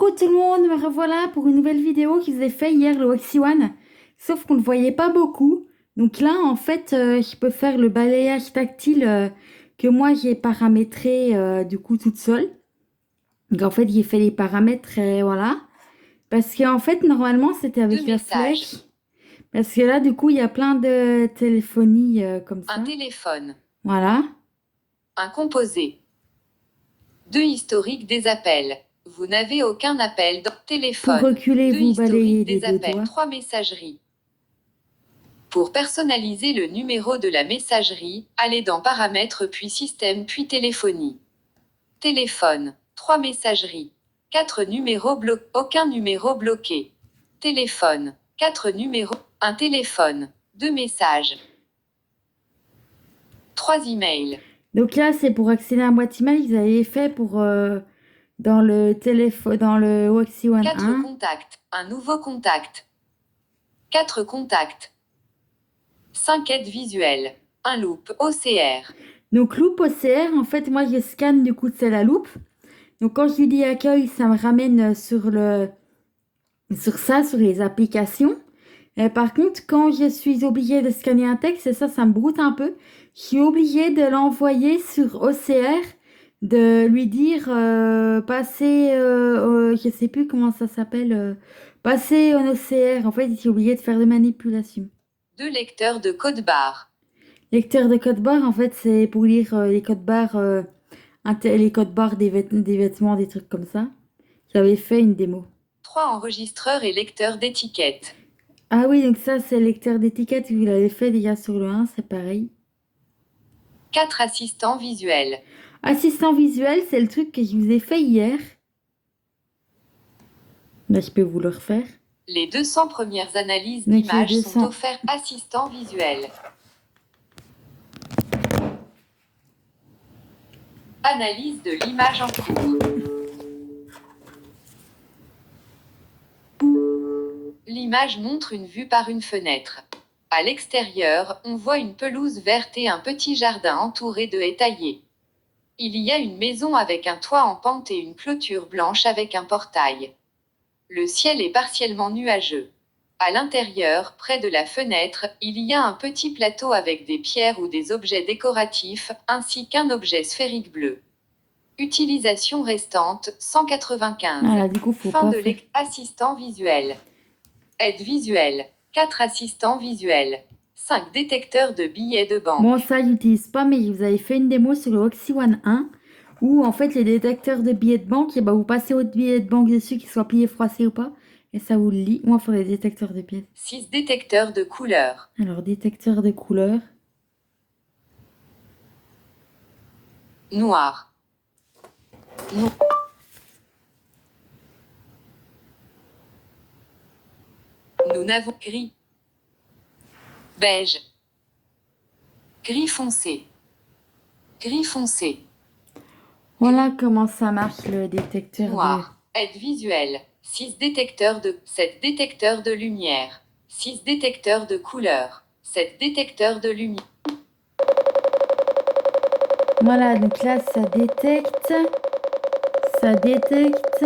Coucou tout le monde, me revoilà pour une nouvelle vidéo que je vous ai fait hier, le Waxy One. Sauf qu'on ne le voyait pas beaucoup. Donc là, en fait, je peux faire le balayage tactile que moi j'ai paramétré du coup toute seule. Donc en fait, j'ai fait les paramètres et voilà. Parce qu'en fait, normalement, c'était Deux avec la messages. flèche. Parce que là, du coup, il y a plein de téléphonie comme Un ça. téléphone. Voilà. Un composé. Deux historiques des appels. Vous n'avez aucun appel dans Pour téléphone. reculer, Deux vous historiques balayez des des deux appels. doigts. Trois messageries. Pour personnaliser le numéro de la messagerie, allez dans Paramètres puis Système puis Téléphonie. Téléphone. Trois messageries. Quatre numéros bloqués. Aucun numéro bloqué. Téléphone. Quatre numéros. Un téléphone. Deux messages. Trois emails. Donc là, c'est pour accéder à un boîte email, ils avaient fait pour dans le téléphone, dans le Waxy One Quatre 1. contacts. Un nouveau contact. Quatre contacts. 5 aides visuelles. Un loop OCR. Donc loupe OCR, en fait, moi je scanne du coup c'est la loupe. Donc quand je lui dis accueil, ça me ramène sur ça, sur les applications. Et par contre, quand je suis obligée de scanner un texte, et ça me broute un peu, je suis obligée de l'envoyer sur OCR, de lui dire passer, je sais plus comment ça s'appelle, passer en OCR. En fait, je suis obligée de faire des manipulations. Deux lecteurs de code barre. Lecteur de code barre, en fait, c'est pour lire les codes barres, les codes barres des vêtements, des trucs comme ça. J'avais fait une démo. Trois enregistreurs et lecteurs d'étiquettes. Ah oui, donc ça, c'est lecteur d'étiquette. Vous l'avez fait déjà sur le 1, c'est pareil. Quatre assistants visuels. Assistant visuel, c'est le truc que je vous ai fait hier. Là, je peux vous le refaire. Les 200 premières analyses Donc, les d'images sont 200. offertes assistants visuels. Analyse de l'image en cours. L'image montre une vue par une fenêtre. À l'extérieur, on voit une pelouse verte et un petit jardin entouré de haies taillées. Il y a une maison avec un toit en pente et une clôture blanche avec un portail. Le ciel est partiellement nuageux. À l'intérieur, près de la fenêtre, il y a un petit plateau avec des pierres ou des objets décoratifs, ainsi qu'un objet sphérique bleu. Utilisation restante, 195. Voilà, du coup, faut Fin pas de faire. assistant visuel. Aide visuelle. 4 assistants visuels. 5 détecteurs de billets de banque. Bon, ça, j'utilise pas, mais vous avez fait une démo sur le Oxy One 1 où, en fait, les détecteurs de billets de banque, et ben, vous passez votre billet de banque dessus, qu'il soit plié, froissé ou pas, et ça vous le lit. Moi, il faut les détecteurs de pièces. 6 détecteurs de couleurs. Alors, détecteur de couleurs. Noir. Nous n'avons gris. Beige. Gris foncé. Gris foncé. Voilà comment ça marche, le détecteur de... Noir. Aide visuelle. 6 détecteurs de 7 détecteurs de lumière. 6 détecteurs de couleurs. 7 détecteurs de lumière. Voilà, donc là, ça détecte. Ça détecte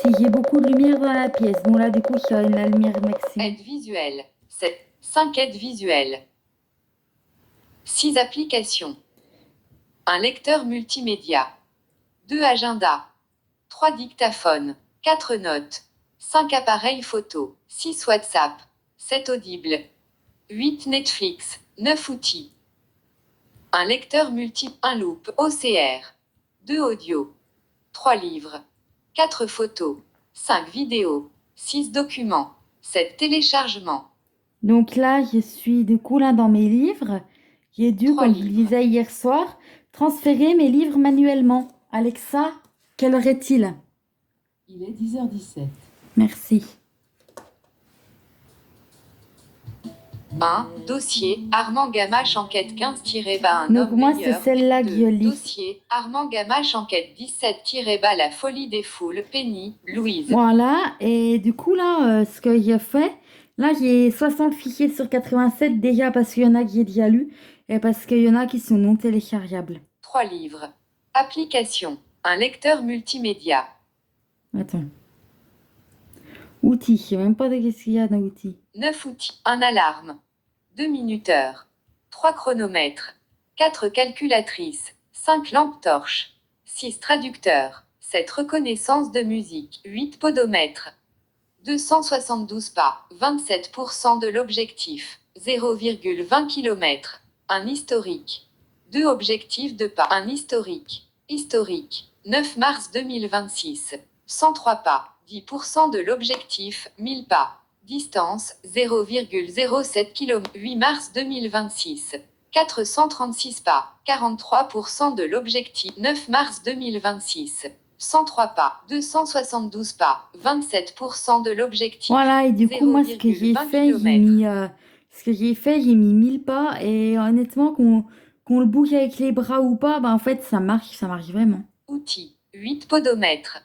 si j'ai beaucoup de lumière dans la pièce. Bon, là, du coup, je suis à la lumière maximum. Aide visuelle. 7. 5 aides visuelles. 6 applications. Un lecteur multimédia. 2 agendas. 3 dictaphones. 4 notes. 5 appareils photo. 6 WhatsApp. 7 audibles. 8 Netflix. 9 outils. Un lecteur un loop OCR. 2 audio. 3 livres. 4 photos. 5 vidéos. 6 documents. 7 téléchargements. Donc là, je suis du coup là dans mes livres. J'ai dû, Trois comme je le livres. disais hier soir, transférer mes livres manuellement. Alexa, quelle heure est-il? Il est 10h17. Merci. 1. Dossier, Armand Gamache enquête 15-1 Donc homme moi, meilleur. c'est celle-là que 2. je lis. Dossier, Armand Gamache enquête 17-bas la folie des foules. Penny, Louise. Voilà, et du coup là, ce que j'ai fait, là j'ai 60 fichiers sur 87 déjà parce qu'il y en a que j'ai déjà lu et parce qu'il y en a qui sont non téléchargeables. 3 livres. Application. Un lecteur multimédia. Attends. Outils. Je sais même pas de qu'est-ce qu'il y a dans outils. 9 outils. 1 alarme. 2 minuteur. 3 chronomètres. 4 calculatrices. 5 lampes torches. 6 traducteurs. 7 reconnaissance de musique. 8 podomètres. 272 pas. 27% de l'objectif. 0,20 km. Un historique. 2 objectifs de pas. Un historique. Historique. 9 mars 2026. 103 pas. 10% de l'objectif. 1000 pas. Distance 0,07 km. 8 mars 2026. 436 pas. 43% de l'objectif. 9 mars 2026. 103 pas. 272 pas. 27% de l'objectif. Voilà, et du coup, moi, ce que j'ai 0,20 fait, j'ai mis 1000 pas. Et honnêtement, qu'on le bouge avec les bras ou pas, bah, en fait, ça marche vraiment. Outils. 8 podomètres.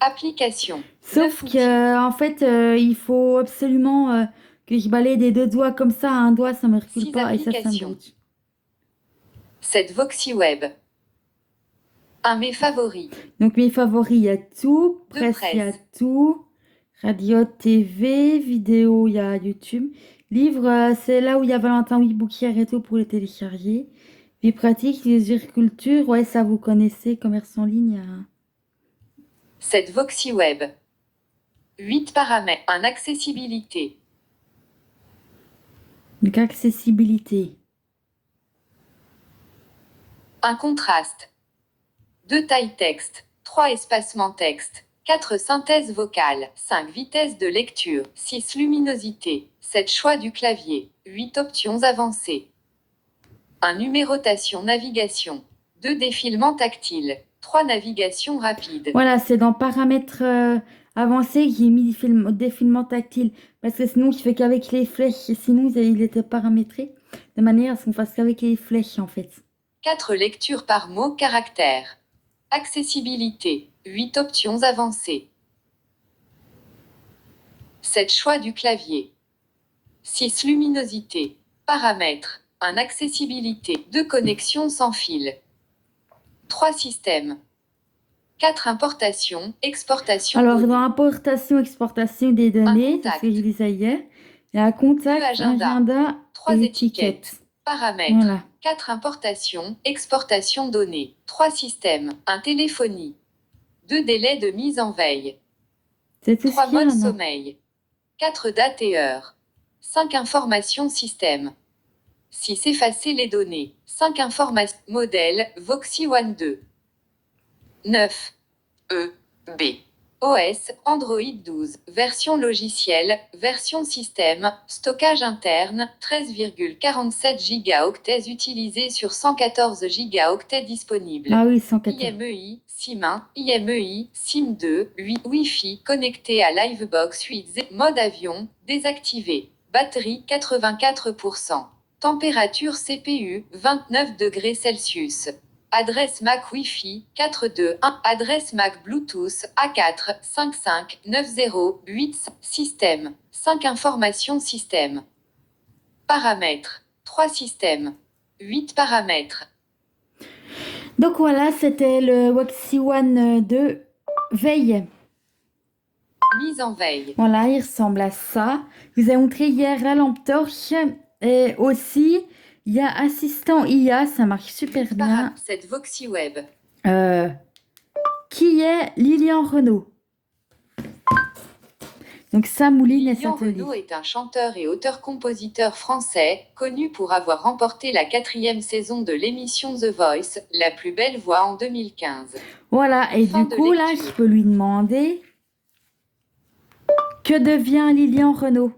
Application. Sauf 9 outils. que, en fait, il faut absolument que je balaye des 2 doigts comme ça. Un doigt, ça me recule 6 pas et ça me applications. bloque. 7 VoxyWeb. Un mes favoris. Donc, mes favoris, il y a tout. De Presse, il y a presse. tout. Radio, TV, vidéo, il y a YouTube. Livre, c'est là où il y a Valentin Wibouquière et tout pour les télécharger. Vie pratique, culture, ouais, ça vous connaissez. Commerce en ligne, il y a... 7 VoxyWeb. 8 paramètres. Un accessibilité. Donc, accessibilité. Un contraste. 2 tailles texte. 3 espacements texte. 4 synthèse vocale. 5 vitesse de lecture. 6 luminosité. 7 choix du clavier. 8 options avancées. 1 numérotation navigation. 2 défilements tactiles. 3 navigations rapides. Voilà, c'est dans paramètres avancés que j'ai mis défilement tactile. Parce que sinon, je fais qu'avec les flèches. Et sinon, il était paramétré de manière à ce qu'on fasse qu'avec les flèches, en fait. 4 lectures par mot caractère. Accessibilité. 8 options avancées. 7 choix du clavier. 6 luminosité. Paramètres. 1 accessibilité. 2 connexions sans fil. 3 systèmes. 4 importations, exportation. Alors, données. dans importation, exportation des données, c'est ce que je disais hier, il y a contact, 2 agenda. agenda 3 et étiquettes. étiquette. Paramètres. Voilà. 4 importations, exportation données. 3 systèmes. 1 téléphonie. 2 délais de mise en veille. C'est tout 3 ce qu'il y a modes là. sommeil. 4 dates et heures. 5 informations système. 6 effacer les données. 5 informations. Modèle Voxy One 2. 9. E. B. OS Android 12. Version logicielle, version système, stockage interne, 13,47 Go utilisé sur 114 Go disponible. Ah oui, 114. IMEI, SIM 1, IMEI, SIM 2, 8, Wi-Fi connecté à Livebox 8, mode avion, désactivé. Batterie 84%. Température CPU 29 degrés Celsius. Adresse MAC Wi-Fi 421. Adresse MAC Bluetooth A4 55 90 8. Système 5 informations système. Paramètres 3 systèmes. 8 paramètres. Donc voilà, c'était le Waxy One 2 veille. Mise en veille. Voilà, il ressemble à ça. Je vous ai montré hier la lampe torche. Et aussi, il y a assistant IA, ça marche super bien. Cette Voxy Web. Qui est Lilian Renaud. Donc ça mouline et ça Lilian te lit. Renaud est un chanteur et auteur-compositeur français, connu pour avoir remporté la 4e saison de l'émission The Voice, La plus belle voix en 2015. Voilà, et Fin du de coup, là, lecture. je peux lui demander que devient Lilian Renaud.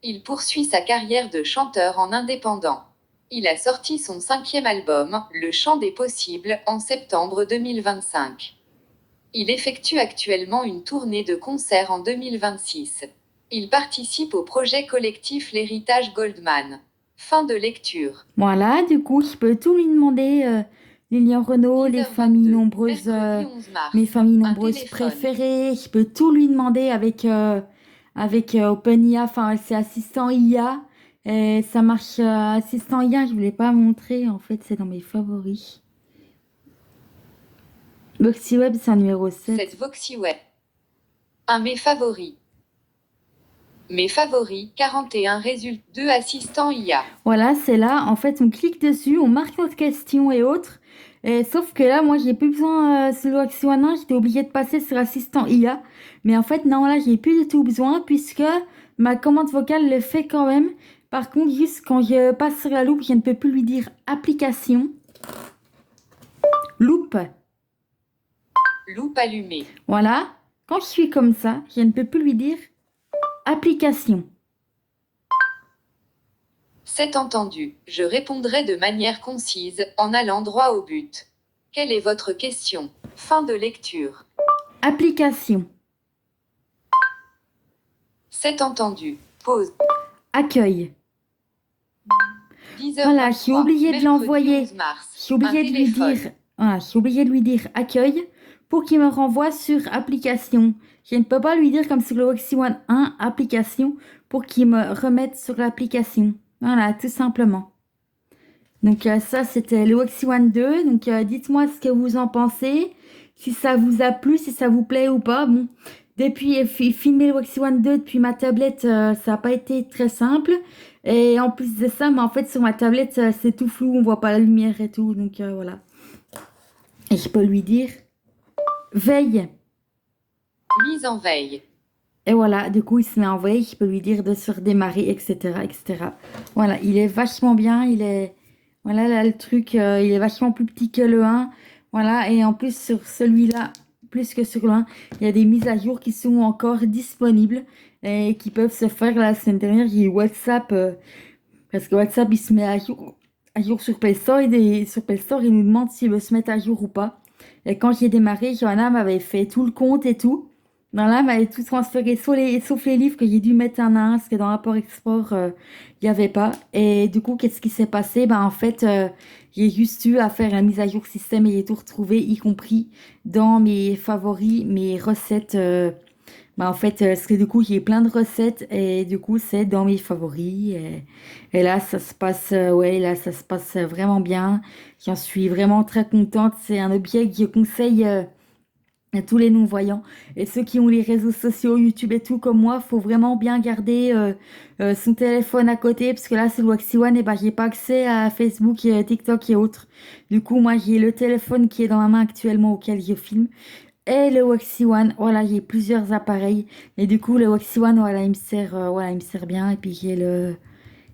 Il poursuit sa carrière de chanteur en indépendant. Il a sorti son 5e album, Le Chant des Possibles, en septembre 2025. Il effectue actuellement une tournée de concerts en 2026. Il participe au projet collectif L'Héritage Goldman. Fin de lecture. Voilà, du coup, je peux tout lui demander. Lilian Renaud, les 10h22, familles nombreuses, mercredi 11 mars. mes familles Un nombreuses téléphone. préférées. Je peux tout lui demander avec OpenIA, enfin, c'est assistant IA. Et ça marche assistant IA, je ne voulais pas montrer, en fait, c'est dans mes favoris. VoxyWeb, c'est un numéro 7. Cette VoxyWeb. Un mes favoris. Mes favoris, 41 résultats, 2 assistants IA. Voilà, c'est là. En fait, on clique dessus, on marque notre question et autres. Et, sauf que là, moi, j'ai plus besoin sur le Waxy One 1, j'étais obligée de passer sur assistant IA. Mais en fait, non, là, j'ai plus du tout besoin puisque ma commande vocale le fait quand même. Par contre, juste quand je passe sur la loupe, je ne peux plus lui dire application. Loupe. Loupe allumée. Voilà. Quand je suis comme ça, je ne peux plus lui dire application. C'est entendu. Je répondrai de manière concise, en allant droit au but. Quelle est votre question? Fin de lecture. Application. C'est entendu. Pause. Accueil. 10h23, Voilà, je suis obligée de mercredi l'envoyer. 11 mars. Je suis obligée Un de lui téléphone. dire, voilà, je suis obligée de lui dire accueil pour qu'il me renvoie sur application. Je ne peux pas lui dire comme sur le Waxy One 1 application pour qu'il me remette sur l'application. Voilà, tout simplement. Donc ça, c'était le Waxy One 2. Donc dites-moi ce que vous en pensez, si ça vous a plu, si ça vous plaît ou pas. Bon, depuis filmer le Waxy One 2 depuis ma tablette, ça n'a pas été très simple. Et en plus de ça, mais en fait, sur ma tablette, c'est tout flou, on voit pas la lumière et tout. Donc voilà. Et je peux lui dire veille. Mise en veille. Et voilà, du coup, il se met en veille. Je peux lui dire de se redémarrer, etc., etc. Voilà, il est vachement bien. Il est, voilà, là, le truc, il est vachement plus petit que le 1. Voilà, et en plus, sur celui-là, plus que sur le 1, il y a des mises à jour qui sont encore disponibles et qui peuvent se faire. La semaine dernière, j'ai eu WhatsApp, parce que WhatsApp, il se met à jour sur Play Store, et sur Play Store, il nous demande s'il veut se mettre à jour ou pas. Et quand j'ai démarré, Johanna m'avait fait tout le compte et tout. Là, m'avait tout transféré, sauf les livres que j'ai dû mettre un à un, parce que dans l'import-export, il n'y avait pas. Et du coup, qu'est-ce qui s'est passé? Ben, en fait, j'ai juste eu à faire la mise à jour système et j'ai tout retrouvé, y compris dans mes favoris, mes recettes. Ben, en fait, parce que du coup, j'ai plein de recettes et du coup, c'est dans mes favoris. Et là, ça se passe, ouais, là, ça se passe vraiment bien. J'en suis vraiment très contente. C'est un objet que je conseille à tous les non-voyants et ceux qui ont les réseaux sociaux, YouTube et tout comme moi, faut vraiment bien garder son téléphone à côté parce que là c'est le Waxy One et bah j'ai pas accès à Facebook et TikTok et autres. Du coup moi j'ai le téléphone qui est dans ma main actuellement auquel je filme et le Waxy One. Voilà, j'ai plusieurs appareils et du coup le Waxy One voilà il me sert bien et puis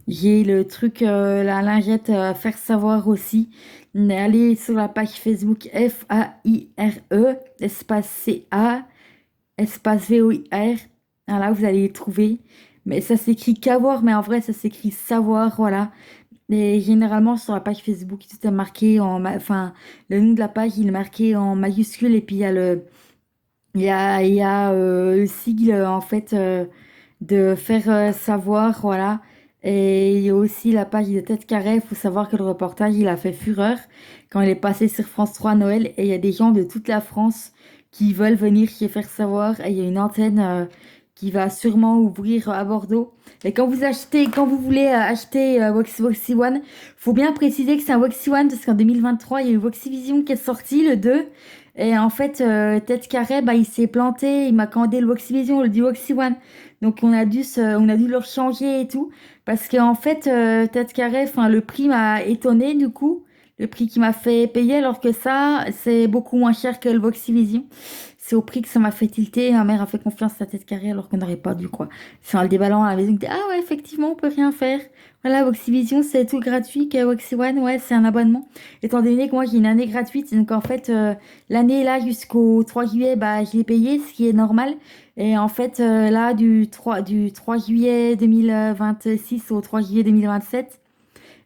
j'ai le truc, la lingette faire savoir aussi. Allez sur la page Facebook FAIRE, espace CA, espace VOIR. Là, vous allez les trouver. Mais ça s'écrit qu'avoir, mais en vrai, ça s'écrit savoir, voilà. Et généralement, sur la page Facebook, tout est marqué enfin, le nom de la page, il est marqué en majuscule. Et puis, il y a le sigle, en fait, de faire savoir, voilà. Et il y a aussi la page de Tête Carrée. Il faut savoir que le reportage, il a fait fureur quand il est passé sur France 3 Noël. Et il y a des gens de toute la France qui veulent venir chez Faire Savoir. Et il y a une antenne qui va sûrement ouvrir à Bordeaux. Et quand vous voulez acheter Waxy One, faut bien préciser que c'est un Waxy One parce qu'en 2023, il y a eu Waxy Vision qui est sorti, le 2. Et en fait, Tête Carrée, bah, il s'est planté, il m'a commandé le Waxy Vision, le du Waxy One. Donc on a dû leur changer et tout. Parce qu'en fait, Tête Carrée, enfin, le prix m'a étonné du coup. Le prix qui m'a fait payer, alors que ça, c'est beaucoup moins cher que le Waxy Vision. C'est au prix que ça m'a fait tilter. Ma mère a fait confiance à Tête Carrée alors qu'on n'aurait pas dû, quoi. C'est en le déballant à la maison. Ah ouais, effectivement, on peut rien faire. Voilà, Waxy Vision, c'est tout gratuit. Que Waxy One, ouais, c'est un abonnement. Étant donné que moi, j'ai une année gratuite. Donc, en fait, l'année, là, jusqu'au 3 juillet, bah, je l'ai payé, ce qui est normal. Et en fait, là, du 3 juillet 2026 au 3 juillet 2027,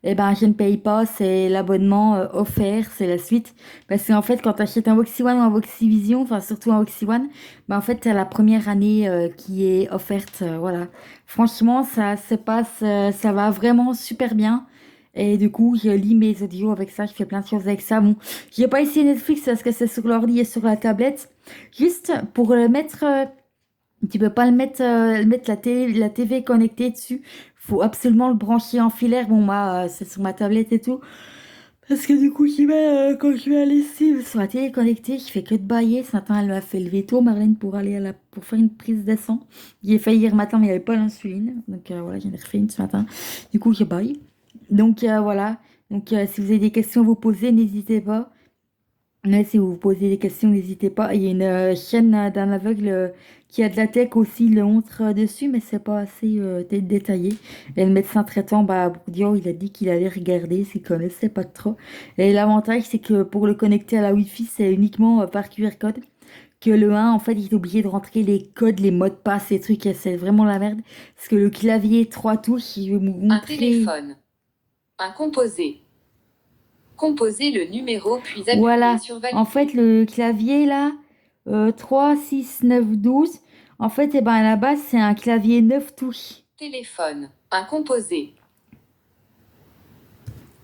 eh ben, je ne paye pas, c'est l'abonnement offert, c'est la suite. Parce qu'en fait, quand tu achètes un Waxy One ou un Waxy Vision, enfin surtout un Waxy One, ben, en fait, tu as la première année qui est offerte. Voilà. Franchement, ça se passe, ça va vraiment super bien. Et du coup, je lis mes audios avec ça, je fais plein de choses avec ça. Bon, j'ai pas essayé Netflix parce que c'est sur l'ordi et sur la tablette. Juste pour le mettre, tu peux pas mettre la TV connectée dessus. Faut absolument le brancher en filaire. Bon, moi, c'est sur ma tablette et tout. Parce que du coup, quand je vais aller sur la télé connectée, je fais que de bailler. Ce matin, elle m'a fait lever tôt, Marlène, pour aller pour faire une prise de sang. J'y ai fait hier matin, mais il n'y avait pas l'insuline. Donc voilà, j'en ai refait une ce matin. Du coup, je baille. Donc voilà. Donc si vous avez des questions à vous poser, n'hésitez pas. Mais si vous vous posez des questions, n'hésitez pas. Il y a une chaîne d'un aveugle qui a de la tech aussi, il le montre dessus, mais c'est pas assez détaillé. Et le médecin traitant, bah, Bourdieu, il a dit qu'il allait regarder s'il connaissait pas trop. Et l'avantage, c'est que pour le connecter à la Wi-Fi, c'est uniquement par QR code. Que le 1, en fait, il est obligé de rentrer les codes, les mots de passe, les trucs, et c'est vraiment la merde. Parce que le clavier 3 touches, il veut vous Un montrer. téléphone. Un composé. Composez le numéro puis appuyez Voilà, sur valider. en fait, le clavier là, 3, 6, 9, 12, en fait, eh ben, à la base, c'est un clavier 9 touches. Téléphone. Un composé.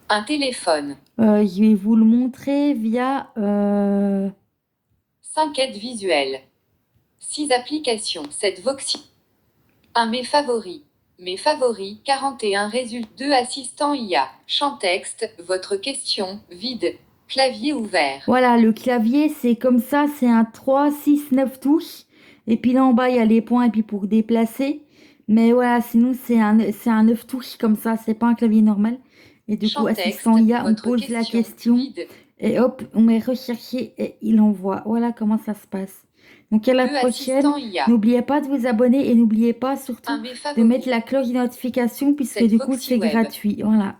Un téléphone. Je vais vous le montrer via... 5 aides visuelles. 6 applications. 7 Voxi. 1 mes favoris. Mes favoris. 41 résultats. 2 assistants IA. Champ texte. Votre question. Vide. Clavier ouvert. Voilà, le clavier, c'est comme ça, c'est un 3, 6, 9 touches. Et puis là en bas, il y a les points, et puis pour déplacer. Mais voilà, sinon, c'est un 9 touches comme ça, c'est pas un clavier normal. Et du coup, Champ texte. assistant IA, on Votre pose la question. question. Vide. Et hop, on met rechercher et il envoie. Voilà comment ça se passe. Donc à la 2 prochaine. assistants IA. N'oubliez pas de vous abonner et n'oubliez pas 1 surtout mes de favoris. mettre la cloche de notification puisque 7 du coup Voxi c'est Web. gratuit. Voilà.